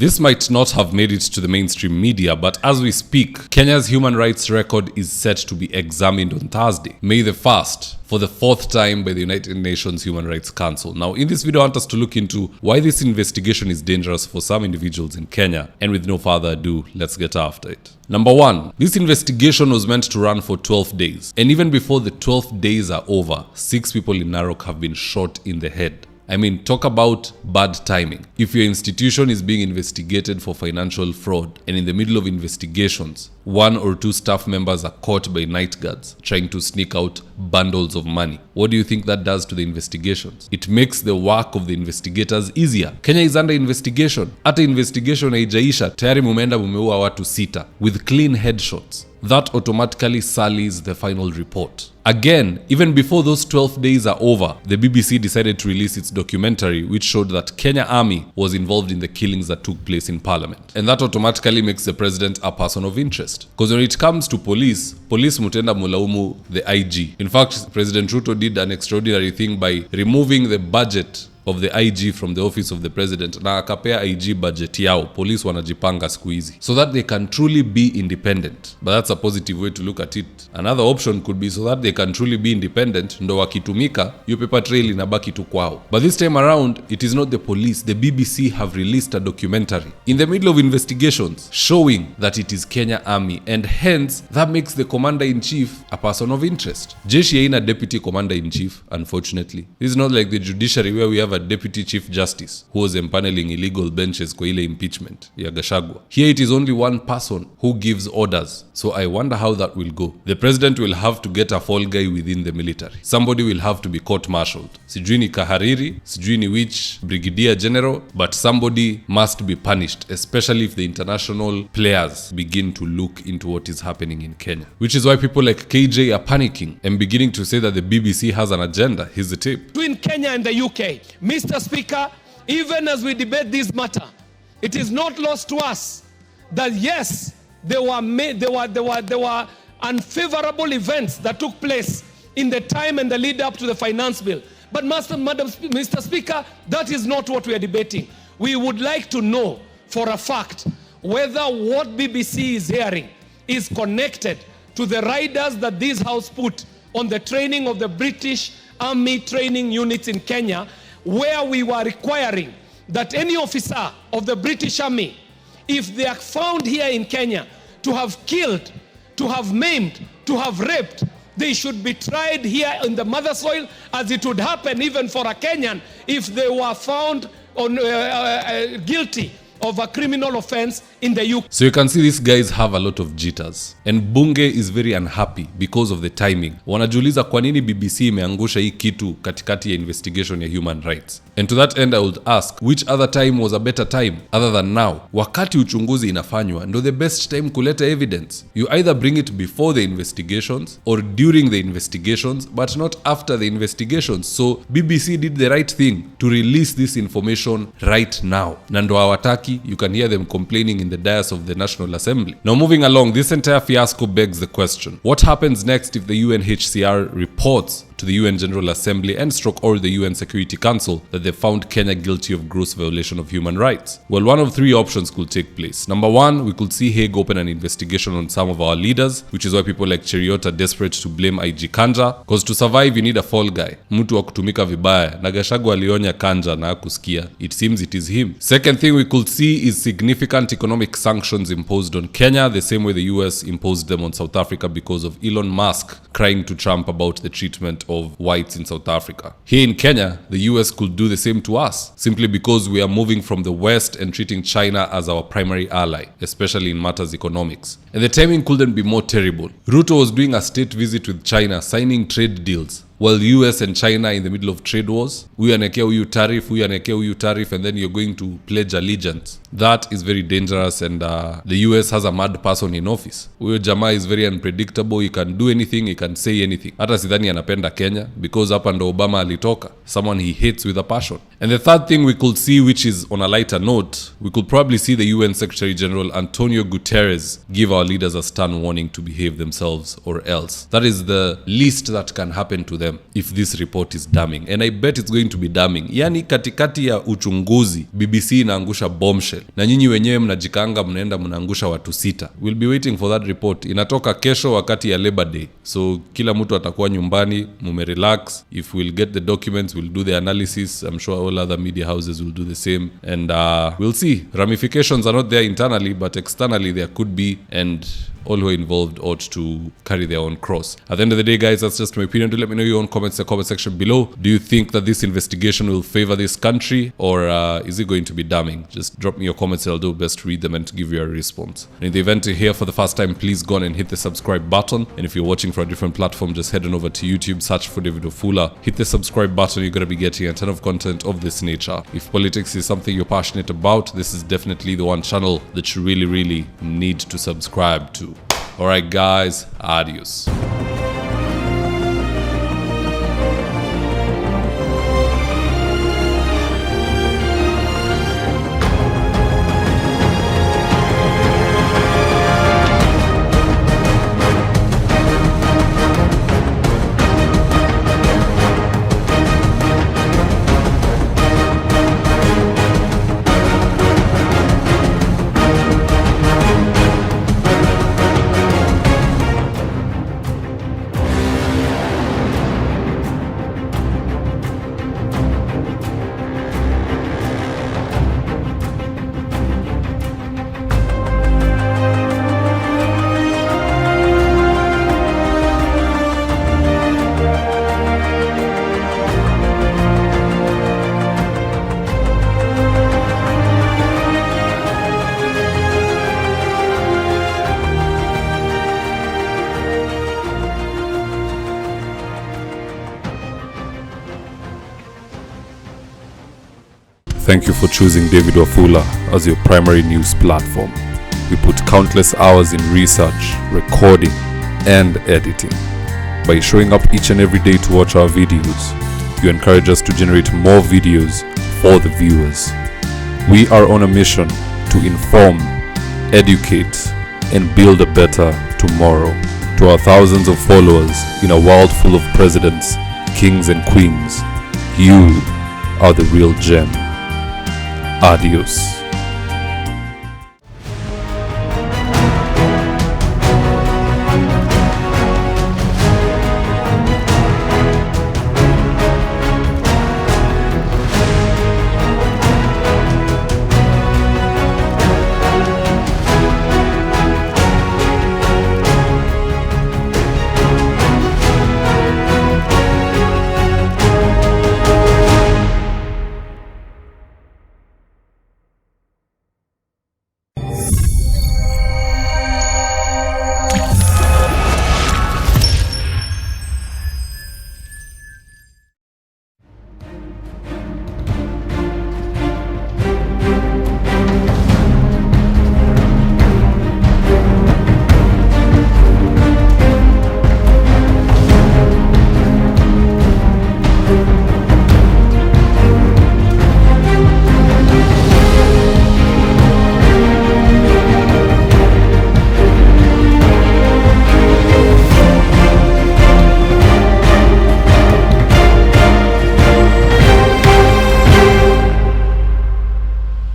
This might not have made it to the mainstream media, but as we speak, Kenya's human rights record is set to be examined on Thursday, May the 1st, for the 4th time by the United Nations Human Rights Council. Now, in this video, I want us to look into why this investigation is dangerous for some individuals in Kenya. And with no further ado, let's get after it. Number 1, this investigation was meant to run for 12 days. And even before the 12 days are over, 6 people in Narok have been shot in the head. I mean, talk about bad timing. If your institution is being investigated for financial fraud and in the middle of investigations, 1 or 2 staff members are caught by night guards trying to sneak out bundles of money, what do you think that does to the investigations? It makes the work of the investigators easier. Kenya is under investigation. Hata investigation haijaisha, tayari mumeenda mumeua watu 6 with clean headshots. That automatically sullies the final report. Again, even before those 12 days are over, the BBC decided to release its documentary which showed that Kenya Army was involved in the killings that took place in Parliament. And that automatically makes the president a person of interest. Because when it comes to police mutenda mulaumu the IG. In fact, President Ruto did an extraordinary thing by removing the budget of the IG from the office of the president na akapea IG budget yao. Police wanajipanga siku hizi so that they can truly be independent. But that's a positive way to look at it. Another option could be so that they can truly be independent, ndo wakitumika hiyo paper trail inabaki tu kwao. But this time around, it is not the police. The BBC have released a documentary in the middle of investigations showing that it is Kenya Army, and hence that makes the commander-in-chief a person of interest. Jeshi haina deputy commander-in-chief, unfortunately. This is not like the judiciary where we have a deputy chief justice who was empaneling illegal benches kwa ile impeachment ya Gachagua. Here it is only one person who gives orders. So I wonder how that will go. The president will have to get a fall guy within the military. Somebody will have to be court-martialed. Sijui ni Kahariri, sijui ni which brigadier general, but somebody must be punished, especially if the international players begin to look into what is happening in Kenya. Which is why people like KJ are panicking and beginning to say that the BBC has an agenda. Here's the tape. Between Kenya and the UK, Mr. Speaker, even as we debate this matter, it is not lost to us that yes, there were unfavorable events that took place in the time and the lead up to the finance bill. But Mr. Speaker, that is not what we are debating. We would like to know for a fact whether what BBC is hearing is connected to the riders that this house put on the training of the British Army training units in Kenya, where we were requiring that any officer of the British Army, if they are found here in Kenya to have killed, to have maimed, to have raped, they should be tried here in the mother soil, as it would happen even for a Kenyan if they were found guilty of a criminal offense in the UK. So you can see these guys have a lot of jitters. And Bunge is very unhappy because of the timing. Wanajiuliza kwa nini BBC imeangusha hii kitu katikati ya investigation ya human rights. And to that end I would ask, which other time was a better time other than now? Wakati uchunguzi inafanywa, ndo the best time kuleta evidence. You either bring it before the investigations or during the investigations, but not after the investigations. So BBC did the right thing to release this information right now. Na ndo hawataki. You can hear them complaining in the dais of the National Assembly. Now moving along, this entire fiasco begs the question, what happens next if the UNHCR reports to the UN General Assembly and or the UN Security Council that they found Kenya guilty of gross violation of human rights? Well, one of 3 options could take place. Number 1, we could see Hague open an investigation on some of our leaders, which is why people like Cheriot are desperate to blame IG Kanja, because to survive you need a fall guy, mtu wa kutumika vibaya, na Gachagua alionya Kanja na hakusikia. It seems it is him. Second thing we could see is significant economic sanctions imposed on Kenya, the same way the US imposed them on South Africa because of Elon Musk crying to Trump about the treatment of whites in South Africa. Here in Kenya, the US could do the same to us, simply because we are moving from the West and treating China as our primary ally, especially in matters economics. And the timing couldn't be more terrible. Ruto was doing a state visit with China, signing trade deals, while US and China in the middle of trade wars. Huyu anekea huyu tariff, and then you're going to pledge allegiance. That is very dangerous, and the US has a mad person in office. Huyo jamaa is very unpredictable. He can do anything, he can say anything. Hata sidhani anapenda Kenya, because hapa ndo Obama alitoka, someone he hates with a passion. And the third thing we could see, which is on a lighter note, we could probably see the UN Secretary General Antonio Guterres give our leaders a stern warning to behave themselves or else. That is the least that can happen to them if this report is damning. And I bet it's going to be damning. Yani katikati ya uchunguzi, BBC inaangusha bombshell. Na nyinyi wenyewe mnajikanga mnaenda mnaangusha watu 6. We'll be waiting for that report. Inatoka kesho wakati ya Labor Day. So kila mtu atakuwa nyumbani, relax. If we'll get the documents, we'll do the analysis. I'm sure all other media houses will do the same. And we'll see. Ramifications are not there internally, but externally there could be. And all who are involved ought to carry their own cross. At the end of the day, guys, that's just my opinion. Do let me know your own comments in the comment section below. Do you think that this investigation will favor this country, or is it going to be damning? Just drop me your comments and I'll do best to read them and to give you a response. And in the event you're here for the first time, please go on and hit the subscribe button. And if you're watching from a different platform, just head on over to YouTube, search for David Wafula, hit the subscribe button. You're going to be getting a ton of content of this nature. If politics is something you're passionate about, this is definitely the one channel that you really need to subscribe to. Alright guys, adios. Thank you for choosing David Wafula as your primary news platform. We put countless hours in research, recording, and editing. By showing up each and every day to watch our videos, you encourage us to generate more videos for the viewers. We are on a mission to inform, educate, and build a better tomorrow. To our thousands of followers in a world full of presidents, kings, and queens, you are the real gem. Adios.